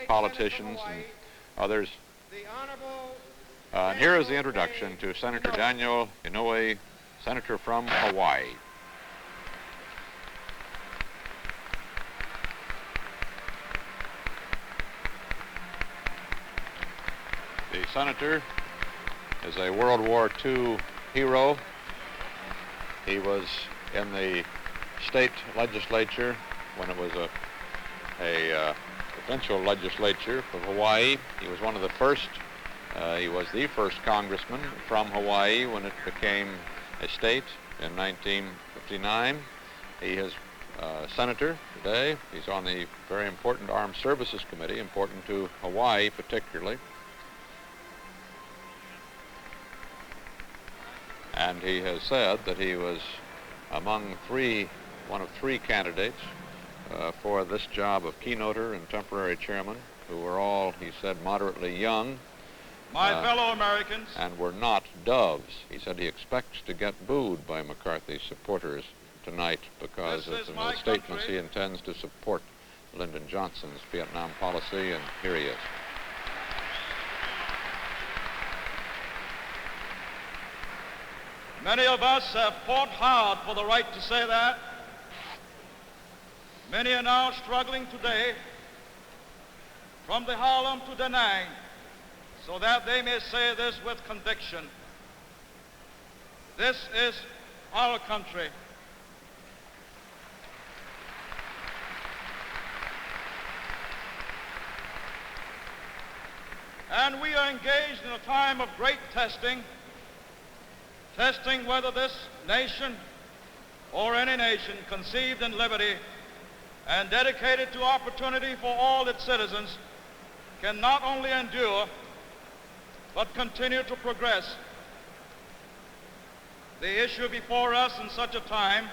politicians and others. And here is the introduction to Senator Daniel Inouye, Senator from Hawaii. The senator is a World War II hero. He was in the state legislature when it was a provincial legislature for Hawaii. He was one of the first. He was the first congressman from Hawaii when it became a state in 1959. He is a senator today. He's on the very important Armed Services Committee, important to Hawaii particularly. And he has said that he was among one of three candidates for this job of keynoter and temporary chairman, who were all, he said, moderately young. My fellow Americans. And were not doves. He said he expects to get booed by McCarthy's supporters tonight because in the statements he intends to support Lyndon Johnson's Vietnam policy, and here he is. Many of us have fought hard for the right to say that. Many are now struggling today from the Harlem to Da Nang so that they may say this with conviction. This is our country. And we are engaged in a time of great testing whether this nation or any nation conceived in liberty and dedicated to opportunity for all its citizens can not only endure but continue to progress. The issue before us in such a time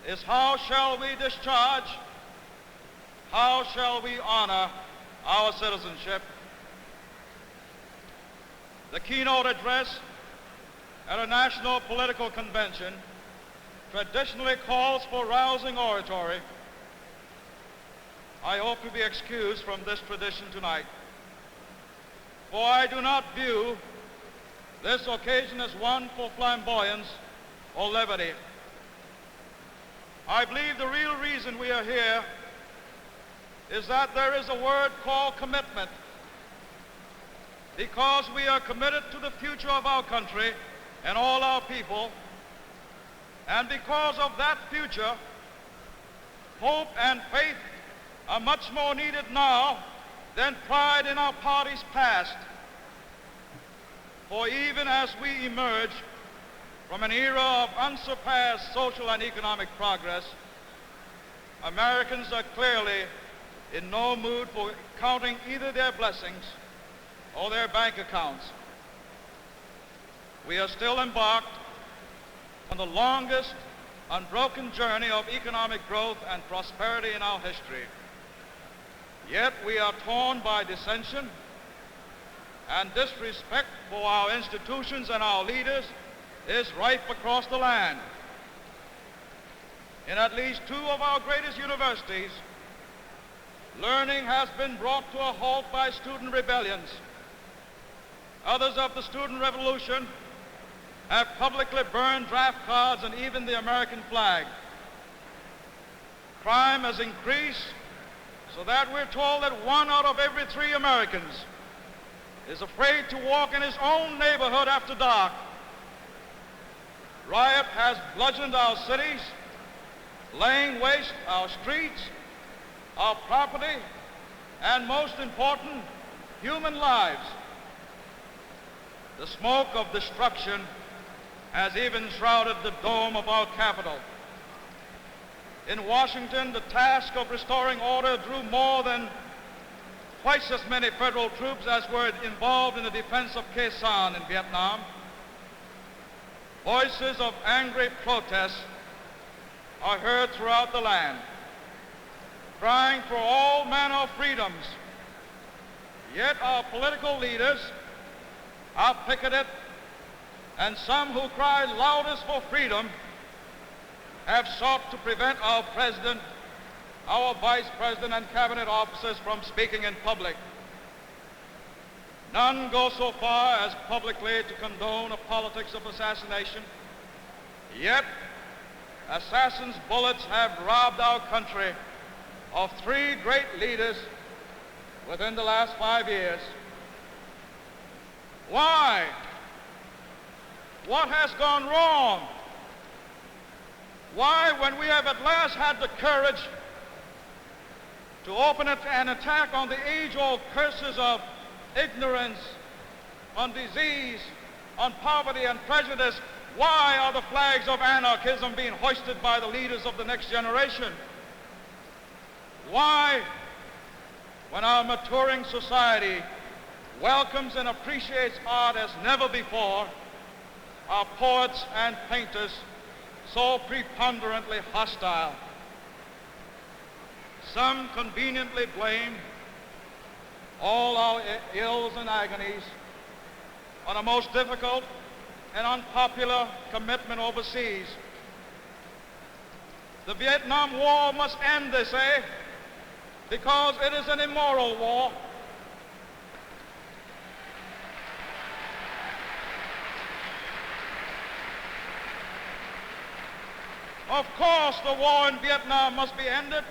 is how shall we discharge, how shall we honor our citizenship? The keynote address at a national political convention traditionally calls for rousing oratory. I hope to be excused from this tradition tonight, for I do not view this occasion as one for flamboyance or levity. I believe the real reason we are here is that there is a word called commitment, because we are committed to the future of our country and all our people, and because of that future, hope and faith are much more needed now than pride in our party's past. For even as we emerge from an era of unsurpassed social and economic progress, Americans are clearly in no mood for counting either their blessings or their bank accounts. We are still embarked on the longest unbroken journey of economic growth and prosperity in our history. Yet we are torn by dissension, and disrespect for our institutions and our leaders is rife across the land. In at least two of our greatest universities, learning has been brought to a halt by student rebellions. Others of the student revolution have publicly burned draft cards and even the American flag. Crime has increased so that we're told that 1 out of every 3 Americans is afraid to walk in his own neighborhood after dark. Riot has bludgeoned our cities, laying waste our streets, our property, and most important, human lives. The smoke of destruction has even shrouded the dome of our Capitol. In Washington, the task of restoring order drew more than twice as many federal troops as were involved in the defense of Khe Sanh in Vietnam. Voices of angry protest are heard throughout the land, crying for all manner of freedoms. Yet our political leaders are picketed, and some who cry loudest for freedom have sought to prevent our president our vice president and cabinet officers from speaking in public. None go so far as publicly to condone a politics of assassination. Yet, assassins' bullets have robbed our country of three great leaders within the last 5 years. Why? What has gone wrong? Why, when we have at last had the courage to open an attack on the age-old curses of ignorance, on disease, on poverty and prejudice, why are the flags of anarchism being hoisted by the leaders of the next generation? Why, when our maturing society welcomes and appreciates art as never before, are poets and painters so preponderantly hostile? Some conveniently blame all our ills and agonies on a most difficult and unpopular commitment overseas. The Vietnam War must end, they say, because it is an immoral war. Of course, the war in Vietnam must be ended,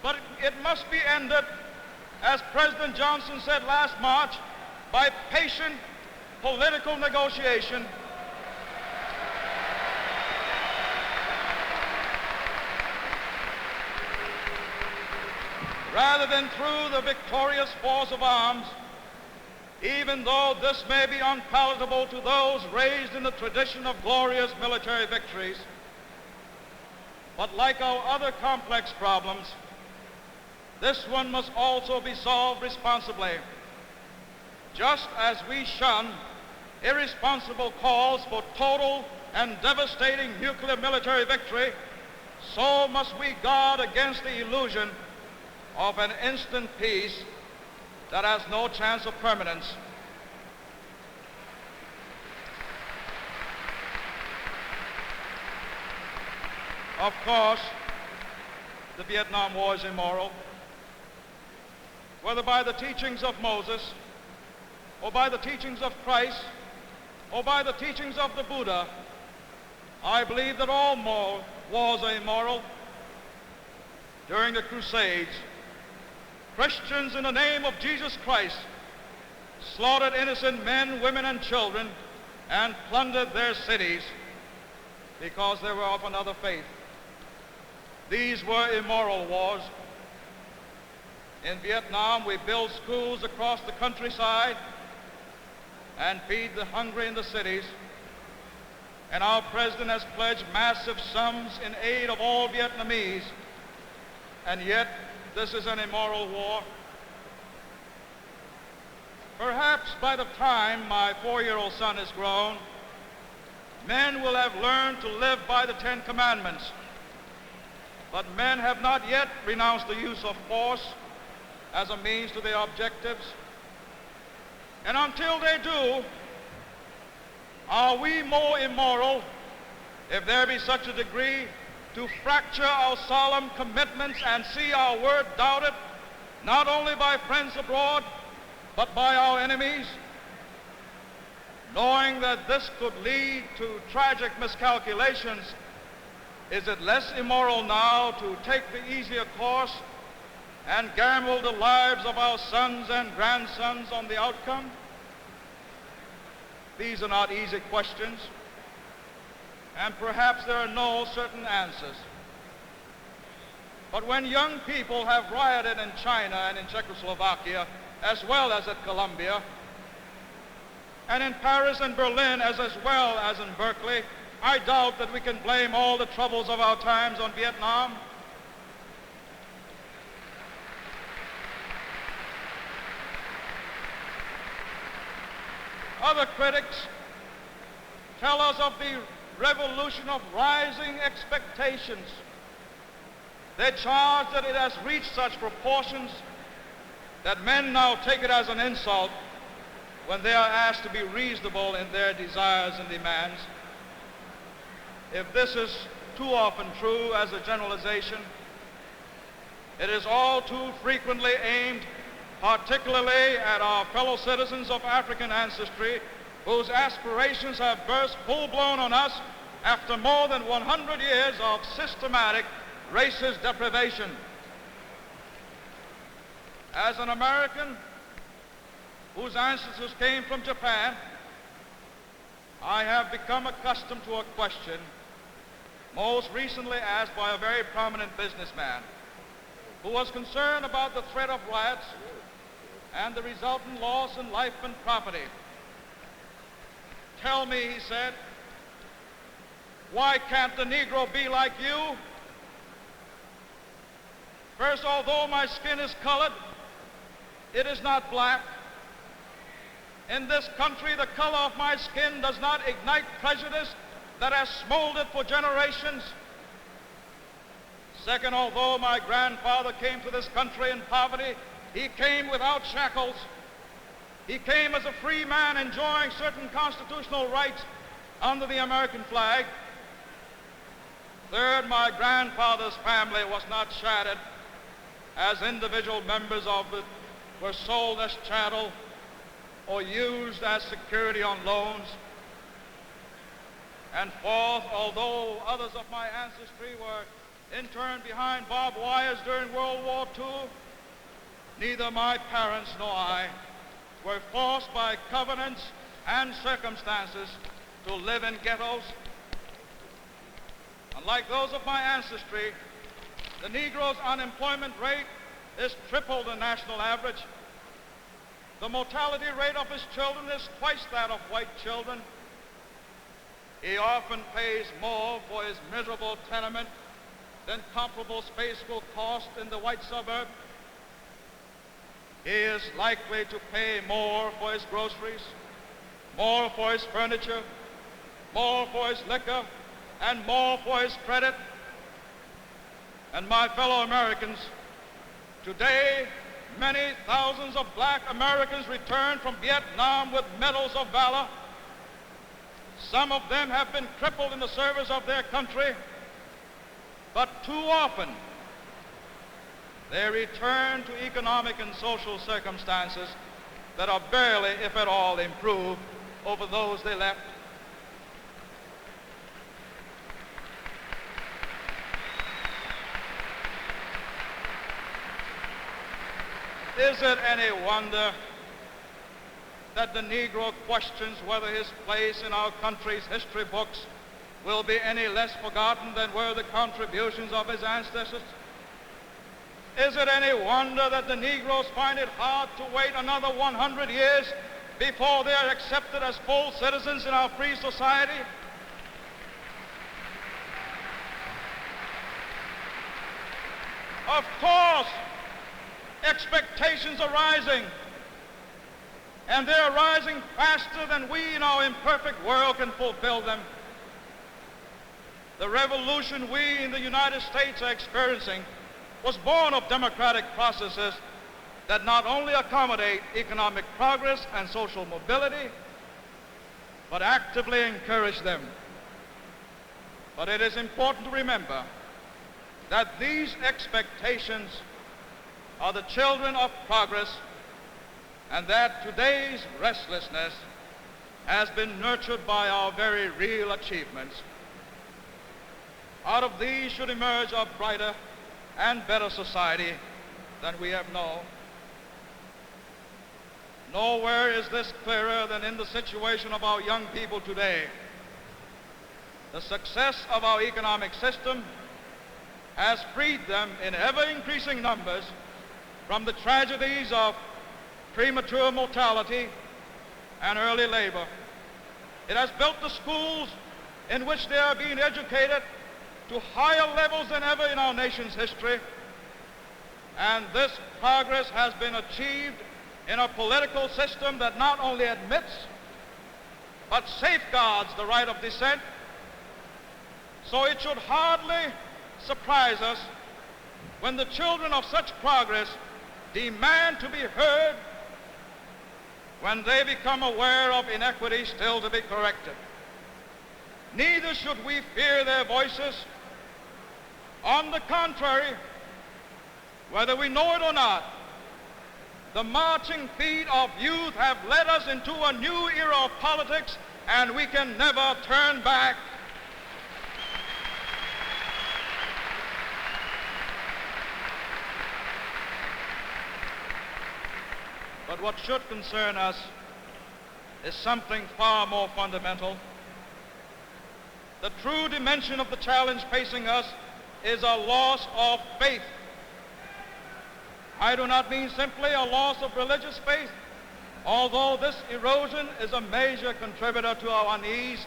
but it must be ended, as President Johnson said last March, by patient political negotiation. Rather than through the victorious force of arms, even though this may be unpalatable to those raised in the tradition of glorious military victories. But like our other complex problems, this one must also be solved responsibly. Just as we shun irresponsible calls for total and devastating nuclear military victory, so must we guard against the illusion of an instant peace that has no chance of permanence. Of course, the Vietnam War is immoral, whether by the teachings of Moses, or by the teachings of Christ, or by the teachings of the Buddha. I believe that all wars are immoral. During the Crusades, Christians in the name of Jesus Christ slaughtered innocent men, women, and children and plundered their cities because they were of another faith. These were immoral wars. In Vietnam, we build schools across the countryside and feed the hungry in the cities. And our president has pledged massive sums in aid of all Vietnamese. And yet, this is an immoral war. Perhaps by the time my 4-year-old son is grown, men will have learned to live by the 10 Commandments. But men have not yet renounced the use of force as a means to their objectives. And until they do, are we more immoral, if there be such a degree, to fracture our solemn commitments and see our word doubted, not only by friends abroad, but by our enemies? Knowing that this could lead to tragic miscalculations, is it less immoral now to take the easier course and gamble the lives of our sons and grandsons on the outcome? These are not easy questions, and perhaps there are no certain answers. But when young people have rioted in China and in Czechoslovakia, as well as at Columbia, and in Paris and Berlin as well as in Berkeley, I doubt that we can blame all the troubles of our times on Vietnam. Other critics tell us of the revolution of rising expectations. They charge that it has reached such proportions that men now take it as an insult when they are asked to be reasonable in their desires and demands. If this is too often true as a generalization, It is all too frequently aimed particularly at our fellow citizens of African ancestry whose aspirations have burst full-blown on us after more than 100 years of systematic racist deprivation. As an American whose ancestors came from Japan, I have become accustomed to a question most recently asked by a very prominent businessman who was concerned about the threat of riots and the resultant loss in life and property. Tell me, he said, why can't the Negro be like you? First, although my skin is colored, it is not black. In this country, the color of my skin does not ignite prejudice that has smoldered for generations. Second, although my grandfather came to this country in poverty, he came without shackles. He came as a free man enjoying certain constitutional rights under the American flag. Third, my grandfather's family was not shattered as individual members of it were sold as chattel or used as security on loans. And fourth, although others of my ancestry were interned behind barbed wires during World War II, neither my parents nor I were forced by covenants and circumstances to live in ghettos. Unlike those of my ancestry, the Negro's unemployment rate is triple the national average. The mortality rate of his children is twice that of white children. He often pays more for his miserable tenement than comparable space will cost in the white suburb. He is likely to pay more for his groceries, more for his furniture, more for his liquor, and more for his credit. And my fellow Americans, today many thousands of black Americans return from Vietnam with medals of valor. Some of them have been crippled in the service of their country, but too often they return to economic and social circumstances that are barely, if at all, improved over those they left. Is it any wonder that the Negro questions whether his place in our country's history books will be any less forgotten than were the contributions of his ancestors? Is it any wonder that the Negroes find it hard to wait another 100 years before they are accepted as full citizens in our free society? Of course, expectations are rising, and they're rising faster than we in our imperfect world can fulfill them. The revolution we in the United States are experiencing was born of democratic processes that not only accommodate economic progress and social mobility, but actively encourage them. But it is important to remember that these expectations are the children of progress, and that today's restlessness has been nurtured by our very real achievements. Out of these should emerge a brighter and better society than we have known. Nowhere is this clearer than in the situation of our young people today. The success of our economic system has freed them in ever-increasing numbers from the tragedies of premature mortality and early labor. It has built the schools in which they are being educated to higher levels than ever in our nation's history, and this progress has been achieved in a political system that not only admits but safeguards the right of dissent. So it should hardly surprise us when the children of such progress demand to be heard when they become aware of inequity still to be corrected. Neither should we fear their voices. On the contrary, Whether we know it or not, the marching feet of youth have led us into a new era of politics, and we can never turn back. But what should concern us is something far more fundamental. The true dimension of the challenge facing us is a loss of faith. I do not mean simply a loss of religious faith, although this erosion is a major contributor to our unease.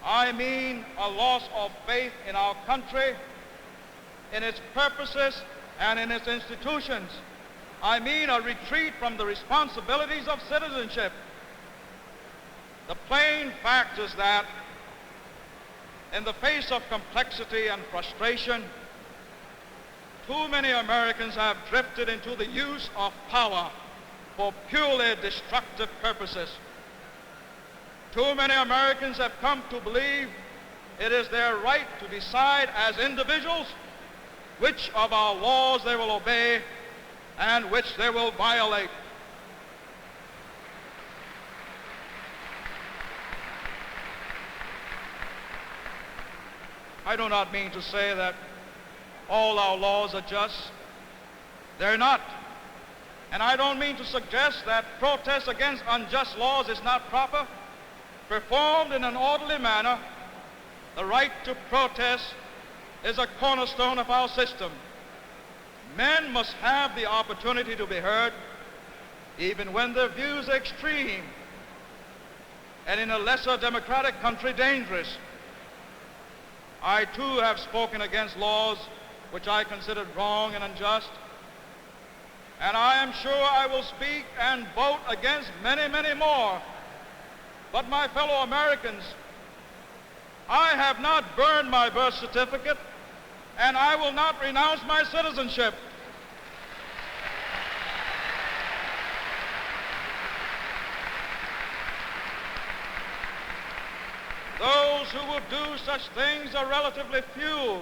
I mean a loss of faith in our country, in its purposes, and in its institutions. I mean a retreat from the responsibilities of citizenship. The plain fact is that in the face of complexity and frustration, too many Americans have drifted into the use of power for purely destructive purposes. Too many Americans have come to believe it is their right to decide as individuals which of our laws they will obey and which they will violate. I do not mean to say that all our laws are just. They're not. And I don't mean to suggest that protest against unjust laws is not proper. Performed in an orderly manner, the right to protest is a cornerstone of our system. Men must have the opportunity to be heard, even when their views are extreme, and in a lesser democratic country, dangerous. I too have spoken against laws which I considered wrong and unjust, and I am sure I will speak and vote against many, many more. But my fellow Americans, I have not burned my birth certificate, and I will not renounce my citizenship. Those who will do such things are relatively few,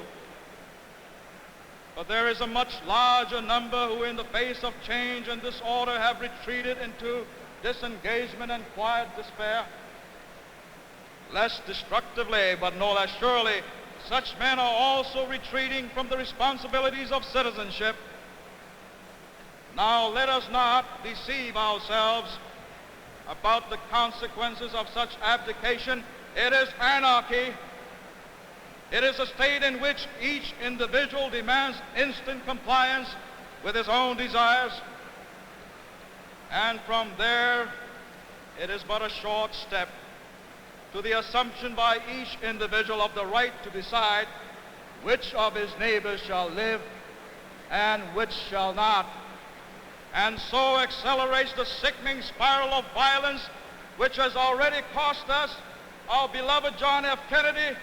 but there is a much larger number who, in the face of change and disorder, have retreated into disengagement and quiet despair. Less destructively, but no less surely, such men are also retreating from the responsibilities of citizenship. Now, let us not deceive ourselves about the consequences of such abdication. It is anarchy. It is a state in which each individual demands instant compliance with his own desires. And from there, it is but a short step to the assumption by each individual of the right to decide which of his neighbors shall live and which shall not, and so accelerates the sickening spiral of violence which has already cost us our beloved John F. Kennedy,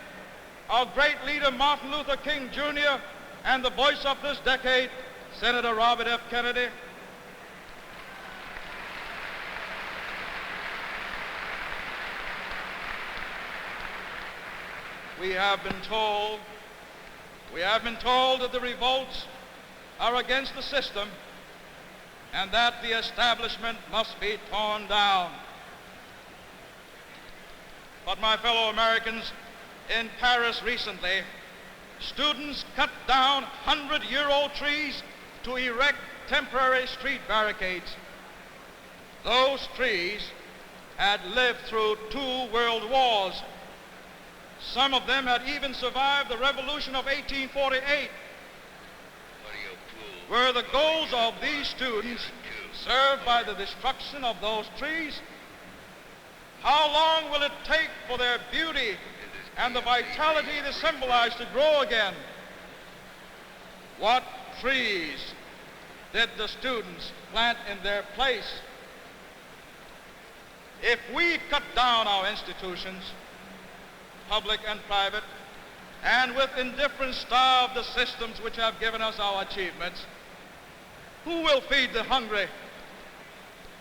our great leader Martin Luther King Jr., and the voice of this decade, Senator Robert F. Kennedy. We have been told that the revolts are against the system and that the establishment must be torn down. But my fellow Americans, in Paris recently, students cut down 100-year-old trees to erect temporary street barricades. Those trees had lived through 2 world wars. Some of them had even survived the Revolution of 1848. Were the goals of these students served by the destruction of those trees? How long will it take for their beauty and the vitality they symbolize to grow again? What trees did the students plant in their place? If we cut down our institutions, public and private, and with indifference starve the systems which have given us our achievements, who will feed the hungry?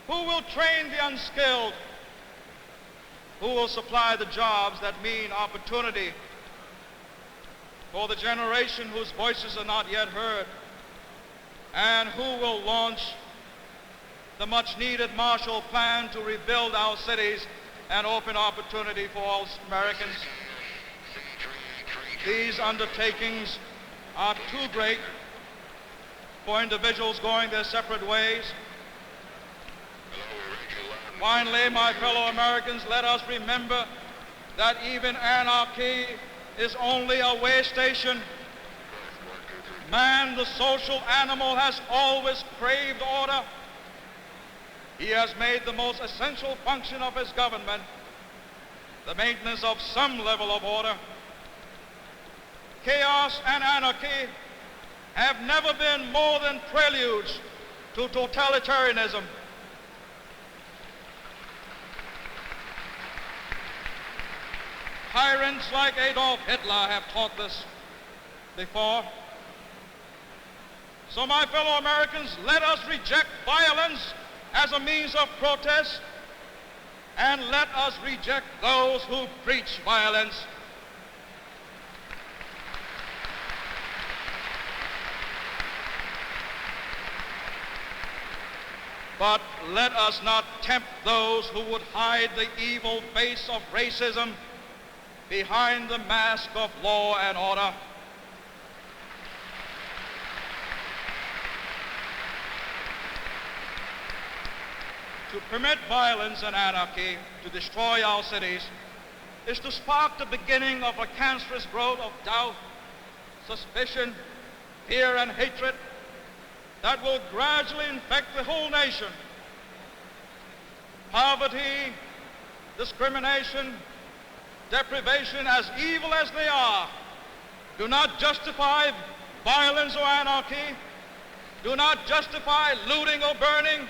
Who will train the unskilled? Who will supply the jobs that mean opportunity for the generation whose voices are not yet heard? and who will launch the much-needed Marshall Plan to rebuild our cities and open opportunity for all Americans. These undertakings are too great for individuals going their separate ways. Finally, my fellow Americans, let us remember that even anarchy is only a way station. Man, the social animal, has always craved order. He has made the most essential function of his government the maintenance of some level of order. Chaos and anarchy have never been more than preludes to totalitarianism. Tyrants like Adolf Hitler have taught this before. So, my fellow Americans, let us reject violence as a means of protest, and let us reject those who preach violence. But let us not tempt those who would hide the evil face of racism behind the mask of law and order. To permit violence and anarchy to destroy our cities is to spark the beginning of a cancerous growth of doubt, suspicion, fear, and hatred that will gradually infect the whole nation. Poverty, discrimination, deprivation, as evil as they are, do not justify violence or anarchy, do not justify looting or burning,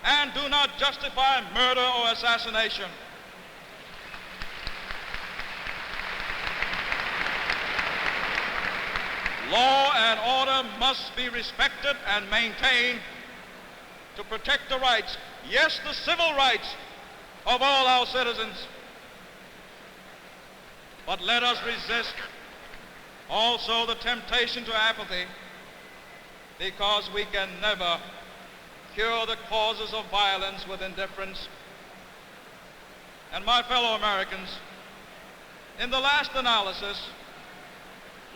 and do not justify murder or assassination. Law and order must be respected and maintained to protect the rights, yes, the civil rights of all our citizens. But let us resist also the temptation to apathy, because we can never cure the causes of violence with indifference. And my fellow Americans, in the last analysis,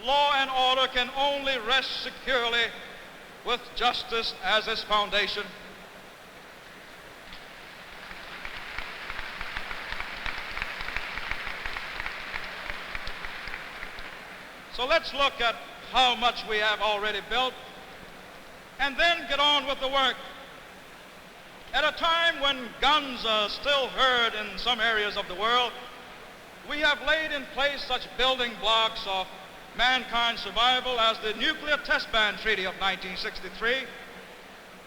law and order can only rest securely with justice as its foundation. So let's look at how much we have already built and then get on with the work. At a time when guns are still heard in some areas of the world, we have laid in place such building blocks of mankind's survival as the Nuclear Test Ban Treaty of 1963,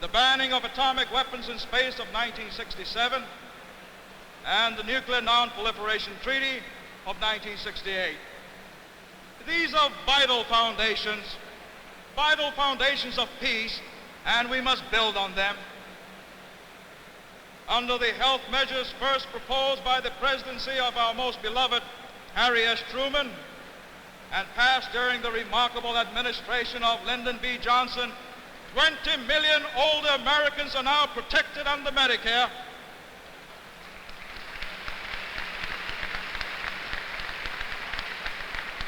the banning of atomic weapons in space of 1967, and the Nuclear Non-Proliferation Treaty of 1968. These are vital foundations of peace, and we must build on them. Under the health measures first proposed by the presidency of our most beloved Harry S. Truman and passed during the remarkable administration of Lyndon B. Johnson, 20 million older Americans are now protected under Medicare.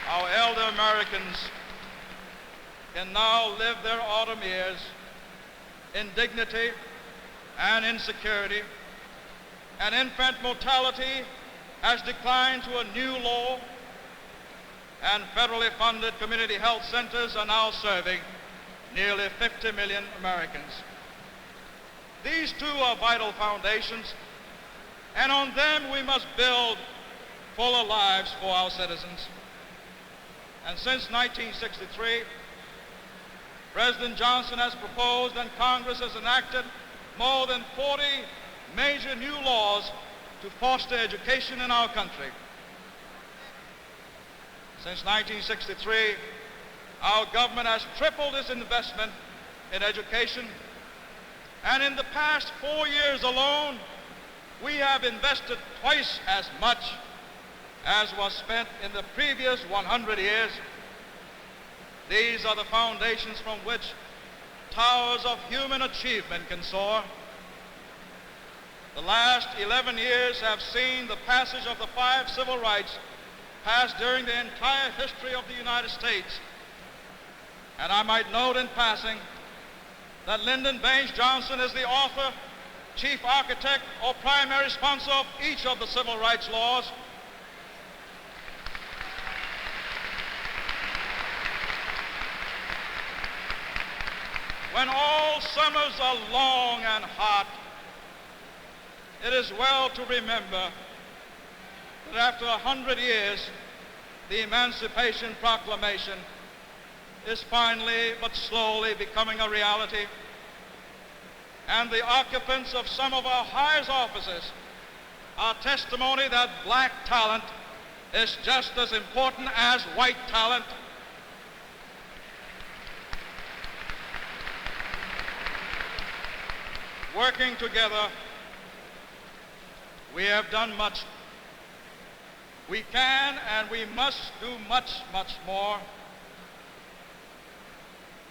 Our elder Americans can now live their autumn years in dignity and in security, and infant mortality has declined to a new low, and federally funded community health centers are now serving nearly 50 million Americans. These too are vital foundations, and on them we must build fuller lives for our citizens. And since 1963, President Johnson has proposed and Congress has enacted more than 40 major new laws to foster education in our country. Since 1963, our government has tripled its investment in education, and in the past 4 years alone, we have invested twice as much as was spent in the previous 100 years. These are the foundations from which towers of human achievement can soar. The last 11 years have seen the passage of the 5 civil rights passed during the entire history of the United States. And I might note in passing that Lyndon Baines Johnson is the author, chief architect, or primary sponsor of each of the civil rights laws. When all summers are long and hot, it is well to remember that after 100 years, the Emancipation Proclamation is finally but slowly becoming a reality, and the occupants of some of our highest offices are testimony that black talent is just as important as white talent. Working together, we have done much. We can and we must do much, much more.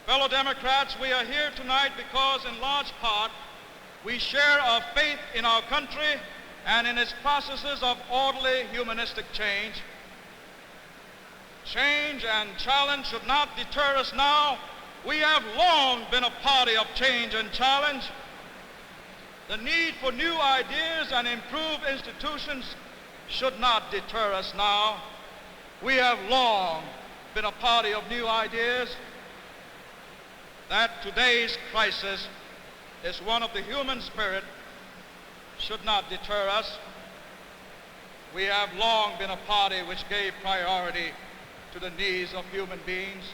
Fellow Democrats, we are here tonight because in large part we share our faith in our country and in its processes of orderly humanistic change. Change and challenge should not deter us now. We have long been a party of change and challenge. The need for new ideas and improved institutions should not deter us now. We have long been a party of new ideas. That today's crisis is one of the human spirit should not deter us. We have long been a party which gave priority to the needs of human beings.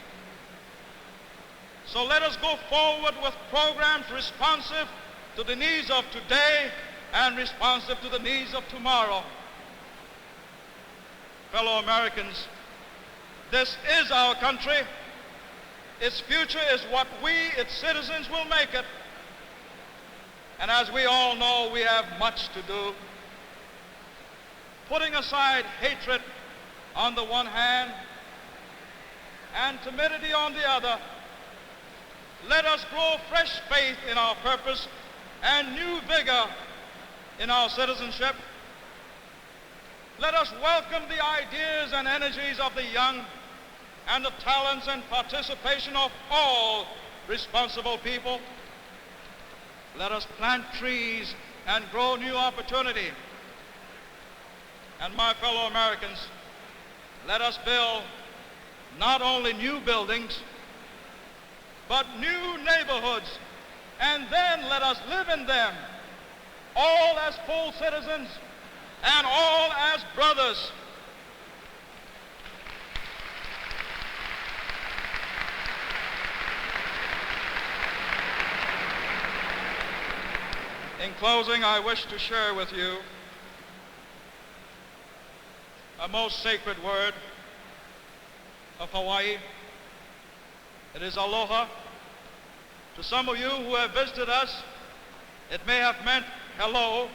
So let us go forward with programs responsive to the needs of today and responsive to the needs of tomorrow. Fellow Americans, this is our country. Its future is what we, its citizens, will make it. And as we all know, we have much to do. Putting aside hatred on the one hand and timidity on the other, let us grow fresh faith in our purpose and new vigor in our citizenship. Let us welcome the ideas and energies of the young and the talents and participation of all responsible people. Let us plant trees and grow new opportunity. And my fellow Americans, let us build not only new buildings, but new neighborhoods, and then let us live in them, all as full citizens and all as brothers. In closing, I wish to share with you a most sacred word of Hawaii. It is aloha. To some of you who have visited us, it may have meant hello.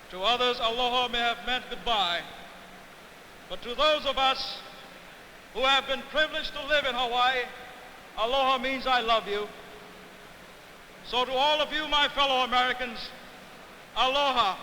To others, aloha may have meant goodbye. But to those of us who have been privileged to live in Hawaii, aloha means I love you. So to all of you, my fellow Americans, aloha.